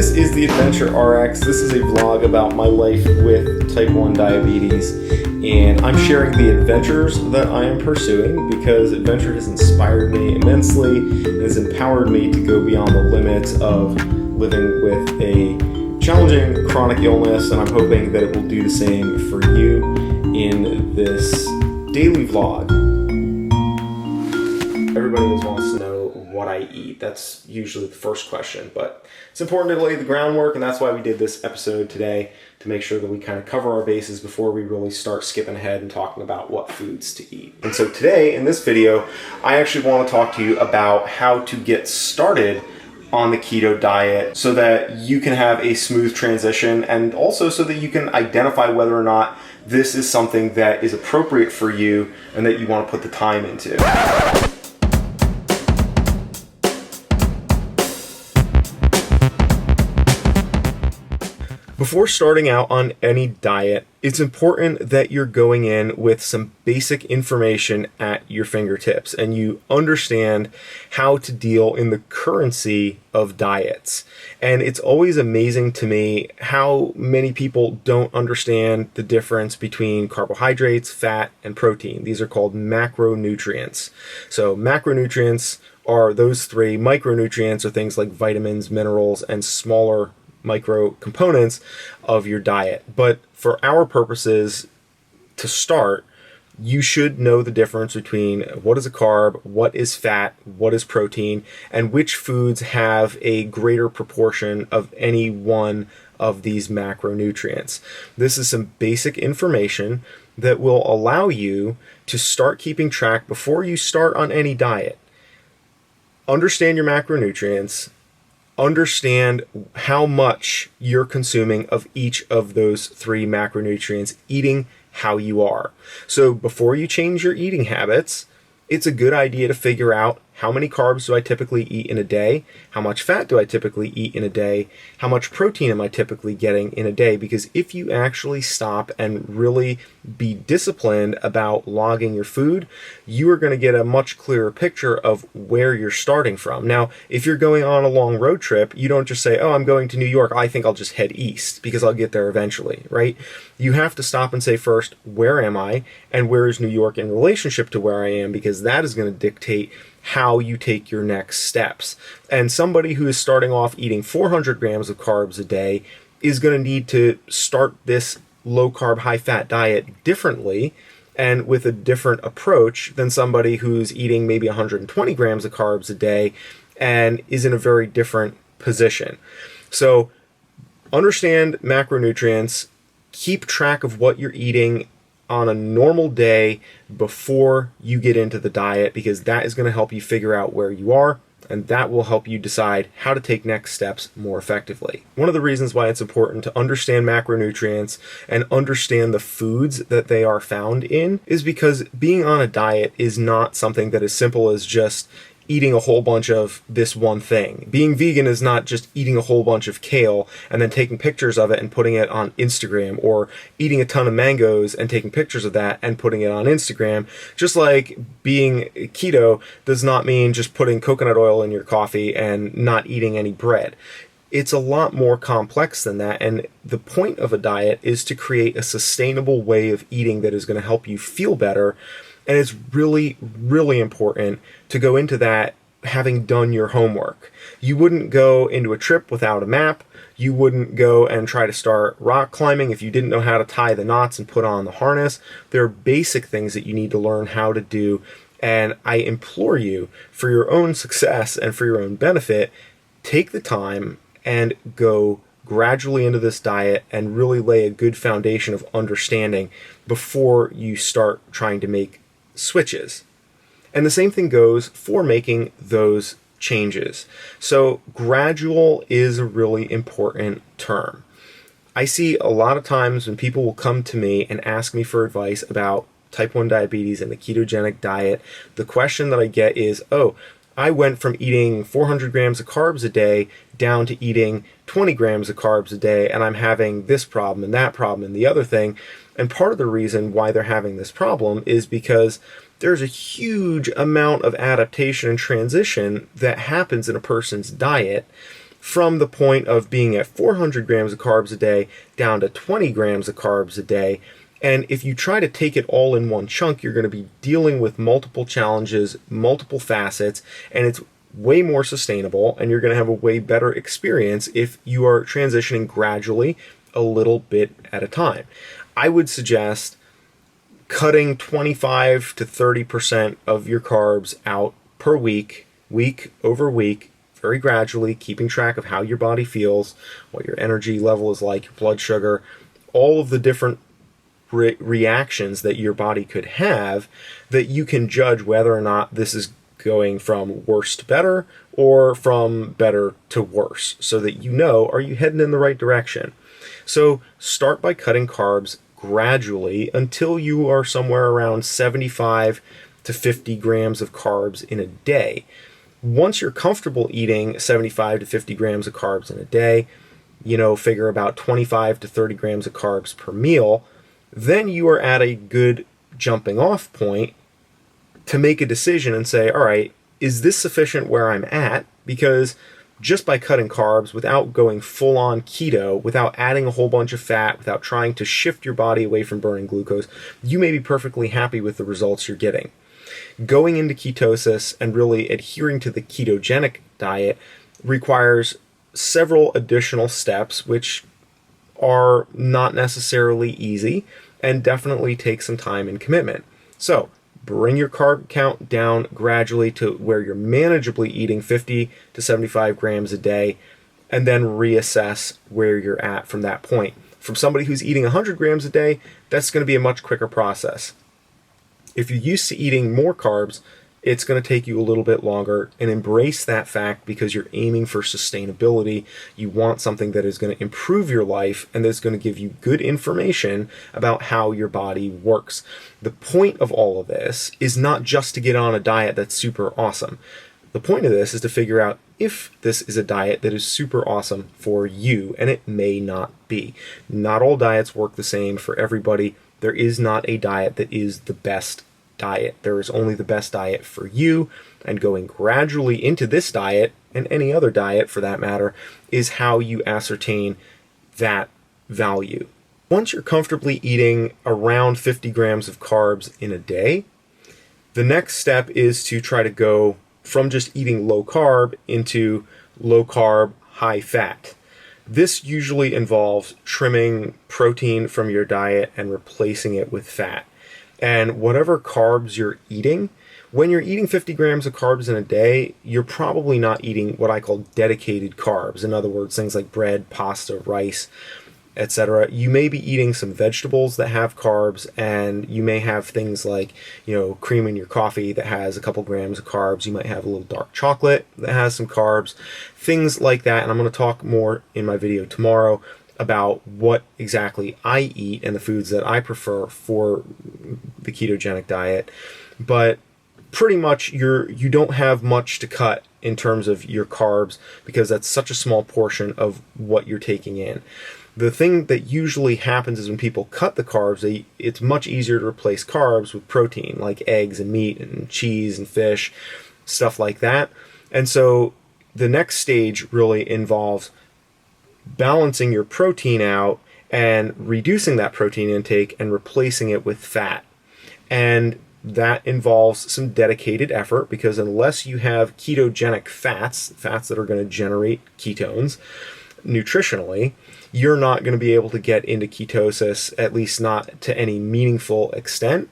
This is the AdventureRx. This is a vlog about my life with type 1 diabetes, and I'm sharing the adventures that I am pursuing because adventure has inspired me immensely and has empowered me to go beyond the limits of living with a challenging chronic illness, and I'm hoping that it will do the same for you in this daily vlog. Everybody always wants to know what I eat. That's usually the first question, but it's important to lay the groundwork, and that's why we did this episode today, to make sure that we kind of cover our bases before we really start skipping ahead and talking about what foods to eat. And so today, in this video, I actually want to talk to you about how to get started on the keto diet so that you can have a smooth transition, and also so that you can identify whether or not this is something that is appropriate for you and that you want to put the time into. Before starting out on any diet, it's important that you're going in with some basic information at your fingertips and you understand how to deal in the currency of diets. And it's always amazing to me how many people don't understand the difference between carbohydrates, fat, and protein. These are called macronutrients. So macronutrients are those three. Micronutrients are things like vitamins, minerals, and smaller micro components of your diet. But for our purposes, to start, you should know the difference between what is a carb, what is fat, what is protein, and which foods have a greater proportion of any one of these macronutrients. This is some basic information that will allow you to start keeping track before you start on any diet. Understand your macronutrients. Understand how much you're consuming of each of those three macronutrients, eating how you are. So before you change your eating habits, it's a good idea to figure out how many carbs do I typically eat in a day, how much fat do I typically eat in a day, how much protein am I typically getting in a day, because if you actually stop and really be disciplined about logging your food, you are going to get a much clearer picture of where you're starting from. Now, if you're going on a long road trip, you don't just say, oh, I'm going to New York, I think I'll just head east because I'll get there eventually, right? You have to stop and say first, where am I, and where is New York in relationship to where I am, because that is going to dictate how you take your next steps. And somebody who is starting off eating 400 grams of carbs a day is going to need to start this low carb, high fat diet differently and with a different approach than somebody who's eating maybe 120 grams of carbs a day and is in a very different position. So understand macronutrients, keep track of what you're eating on a normal day before you get into the diet, because that is going to help you figure out where you are, and that will help you decide how to take next steps more effectively. One of the reasons why it's important to understand macronutrients and understand the foods that they are found in is because being on a diet is not something that is simple as just eating a whole bunch of this one thing. Being vegan is not just eating a whole bunch of kale and then taking pictures of it and putting it on Instagram, or eating a ton of mangoes and taking pictures of that and putting it on Instagram. Just like being keto does not mean just putting coconut oil in your coffee and not eating any bread. It's a lot more complex than that, and the point of a diet is to create a sustainable way of eating that is going to help you feel better. And it's really, really important to go into that having done your homework. You wouldn't go into a trip without a map. You wouldn't go and try to start rock climbing if you didn't know how to tie the knots and put on the harness. There are basic things that you need to learn how to do. And I implore you, for your own success and for your own benefit, take the time and go gradually into this diet and really lay a good foundation of understanding before you start trying to make switches. And the same thing goes for making those changes. So gradual is a really important term. I see a lot of times when people will come to me and ask me for advice about type 1 diabetes and the ketogenic diet, the question that I get is, oh, I went from eating 400 grams of carbs a day down to eating 20 grams of carbs a day, and I'm having this problem and that problem and the other thing. And part of the reason why they're having this problem is because there's a huge amount of adaptation and transition that happens in a person's diet from the point of being at 400 grams of carbs a day down to 20 grams of carbs a day. And if you try to take it all in one chunk, you're going to be dealing with multiple challenges, multiple facets, and it's way more sustainable, and you're going to have a way better experience if you are transitioning gradually, a little bit at a time. I would suggest cutting 25 to 30% of your carbs out per week, week over week, very gradually, keeping track of how your body feels, what your energy level is like, your blood sugar, all of the different reactions that your body could have, that you can judge whether or not this is going from worse to better or from better to worse, so that you know, are you heading in the right direction? So start by cutting carbs gradually until you are somewhere around 75 to 50 grams of carbs in a day. Once you're comfortable eating 75 to 50 grams of carbs in a day, figure about 25 to 30 grams of carbs per meal, then you are at a good jumping off point to make a decision and say, all right, is this sufficient where I'm at? Because just by cutting carbs, without going full on keto, without adding a whole bunch of fat, without trying to shift your body away from burning glucose, you may be perfectly happy with the results you're getting. Going into ketosis and really adhering to the ketogenic diet requires several additional steps, which are not necessarily easy and definitely take some time and commitment. So bring your carb count down gradually to where you're manageably eating 50 to 75 grams a day, and then reassess where you're at from that point. From somebody who's eating 100 grams a day, that's going to be a much quicker process. If you're used to eating more carbs, it's going to take you a little bit longer, and embrace that fact because you're aiming for sustainability. You want something that is going to improve your life and that's going to give you good information about how your body works. The point of all of this is not just to get on a diet that's super awesome. The point of this is to figure out if this is a diet that is super awesome for you, and it may not be. Not all diets work the same for everybody. There is not a diet that is the best diet. There is only the best diet for you, and going gradually into this diet, and any other diet for that matter, is how you ascertain that value. Once you're comfortably eating around 50 grams of carbs in a day, the next step is to try to go from just eating low carb into low carb, high fat. This usually involves trimming protein from your diet and replacing it with fat. And whatever carbs you're eating, when you're eating 50 grams of carbs in a day, you're probably not eating what I call dedicated carbs. In other words, things like bread, pasta, rice, etc. You may be eating some vegetables that have carbs, and you may have things like, cream in your coffee that has a couple grams of carbs. You might have a little dark chocolate that has some carbs, things like that. And I'm going to talk more in my video tomorrow about what exactly I eat and the foods that I prefer for the ketogenic diet. But pretty much you don't have much to cut in terms of your carbs, because that's such a small portion of what you're taking in. The thing that usually happens is when people cut the carbs, it's much easier to replace carbs with protein, like eggs and meat and cheese and fish, stuff like that. And so the next stage really involves balancing your protein out and reducing that protein intake and replacing it with fat. And that involves some dedicated effort, because unless you have ketogenic fats that are going to generate ketones nutritionally, you're not going to be able to get into ketosis, at least not to any meaningful extent,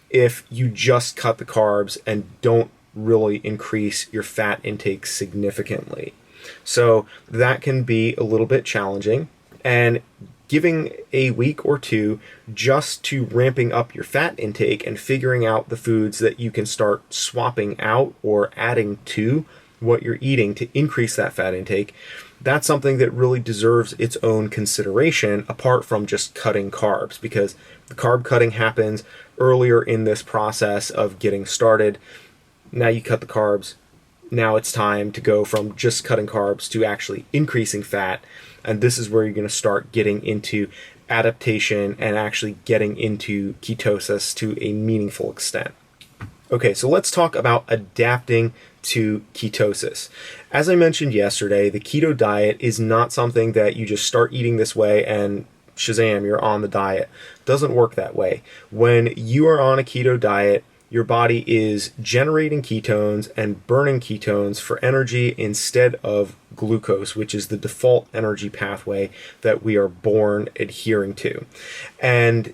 if you just cut the carbs and don't really increase your fat intake significantly. So that can be a little bit challenging, and giving a week or two just to ramping up your fat intake and figuring out the foods that you can start swapping out or adding to what you're eating to increase that fat intake, that's something that really deserves its own consideration apart from just cutting carbs, because the carb cutting happens earlier in this process of getting started. Now you cut the carbs. Now it's time to go from just cutting carbs to actually increasing fat. And this is where you're going to start getting into adaptation and actually getting into ketosis to a meaningful extent. Okay, so let's talk about adapting to ketosis. As I mentioned yesterday, the keto diet is not something that you just start eating this way and shazam, you're on the diet. It doesn't work that way. When you are on a keto diet, your body is generating ketones and burning ketones for energy instead of glucose, which is the default energy pathway that we are born adhering to. And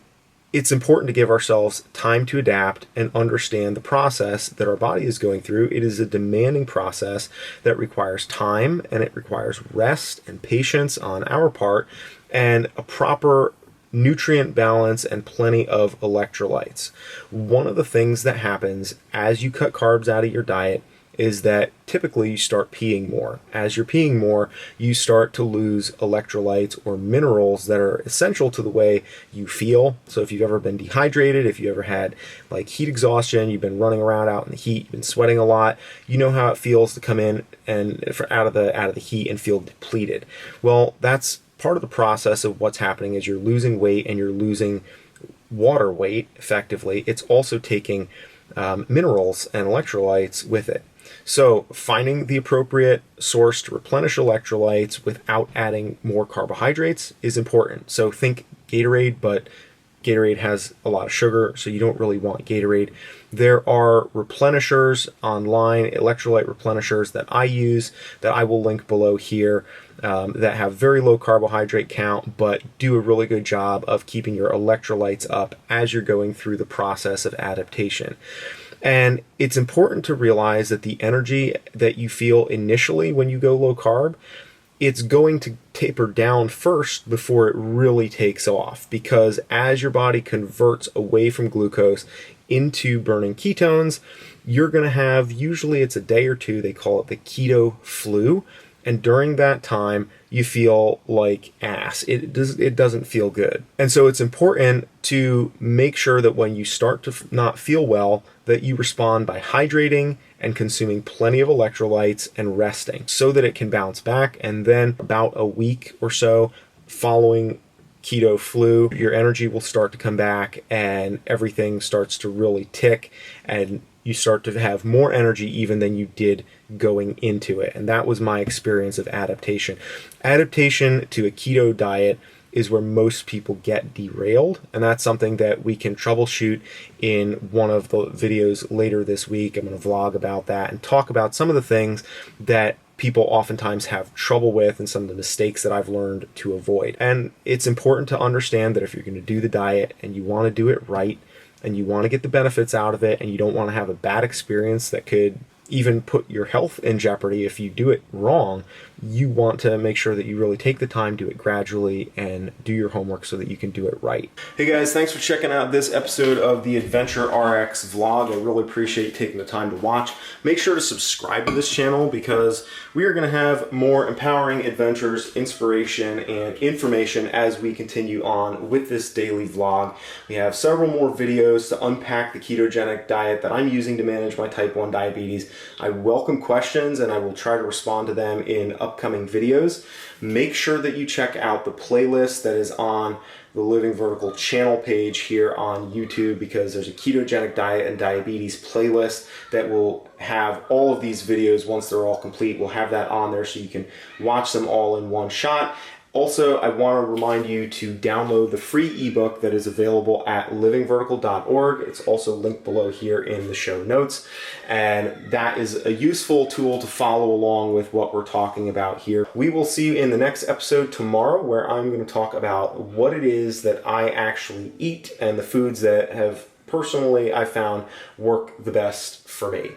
it's important to give ourselves time to adapt and understand the process that our body is going through. It is a demanding process that requires time, and it requires rest and patience on our part and a proper nutrient balance and plenty of electrolytes. One of the things that happens as you cut carbs out of your diet is that typically you start peeing more. As you're peeing more, you start to lose electrolytes or minerals that are essential to the way you feel. So if you've ever been dehydrated, if you ever had like heat exhaustion, you've been running around out in the heat, you've been sweating a lot, you know how it feels to come in and out of the heat and feel depleted. Well, that's part of the process of what's happening is you're losing weight and you're losing water weight effectively. It's also taking minerals and electrolytes with it. So finding the appropriate source to replenish electrolytes without adding more carbohydrates is important. So think Gatorade, but Gatorade has a lot of sugar, so you don't really want Gatorade. There are replenishers online, electrolyte replenishers that I use that I will link below here that have very low carbohydrate count, but do a really good job of keeping your electrolytes up as you're going through the process of adaptation. And it's important to realize that the energy that you feel initially when you go low carb, it's going to taper down first before it really takes off, because as your body converts away from glucose into burning ketones, you're going to have, usually it's a day or two, they call it the keto flu. And during that time, you feel like ass. It doesn't feel good. And so it's important to make sure that when you start to not feel well, that you respond by hydrating and consuming plenty of electrolytes and resting so that it can bounce back. And then about a week or so following keto flu, your energy will start to come back and everything starts to really tick, and you start to have more energy even than you did going into it. And that was my experience of adaptation. Adaptation to a keto diet is where most people get derailed, and that's something that we can troubleshoot in one of the videos later this week. I'm going to vlog about that and talk about some of the things that people oftentimes have trouble with and some of the mistakes that I've learned to avoid. And it's important to understand that if you're going to do the diet and you want to do it right and you want to get the benefits out of it and you don't want to have a bad experience that could even put your health in jeopardy if you do it wrong, you want to make sure that you really take the time, do it gradually, and do your homework so that you can do it right. Hey guys, thanks for checking out this episode of the AdventureRx vlog. I really appreciate taking the time to watch. Make sure to subscribe to this channel because we are going to have more empowering adventures, inspiration, and information as we continue on with this daily vlog. We have several more videos to unpack the ketogenic diet that I'm using to manage my type 1 diabetes. I welcome questions and I will try to respond to them in upcoming videos. Make sure that you check out the playlist that is on the Living Vertical channel page here on YouTube, because there's a ketogenic diet and diabetes playlist that will have all of these videos. Once they're all complete, we'll have that on there so you can watch them all in one shot. Also, I want to remind you to download the free ebook that is available at livingvertical.org. It's also linked below here in the show notes. And that is a useful tool to follow along with what we're talking about here. We will see you in the next episode tomorrow, where I'm going to talk about what it is that I actually eat and the foods that have personally I found work the best for me.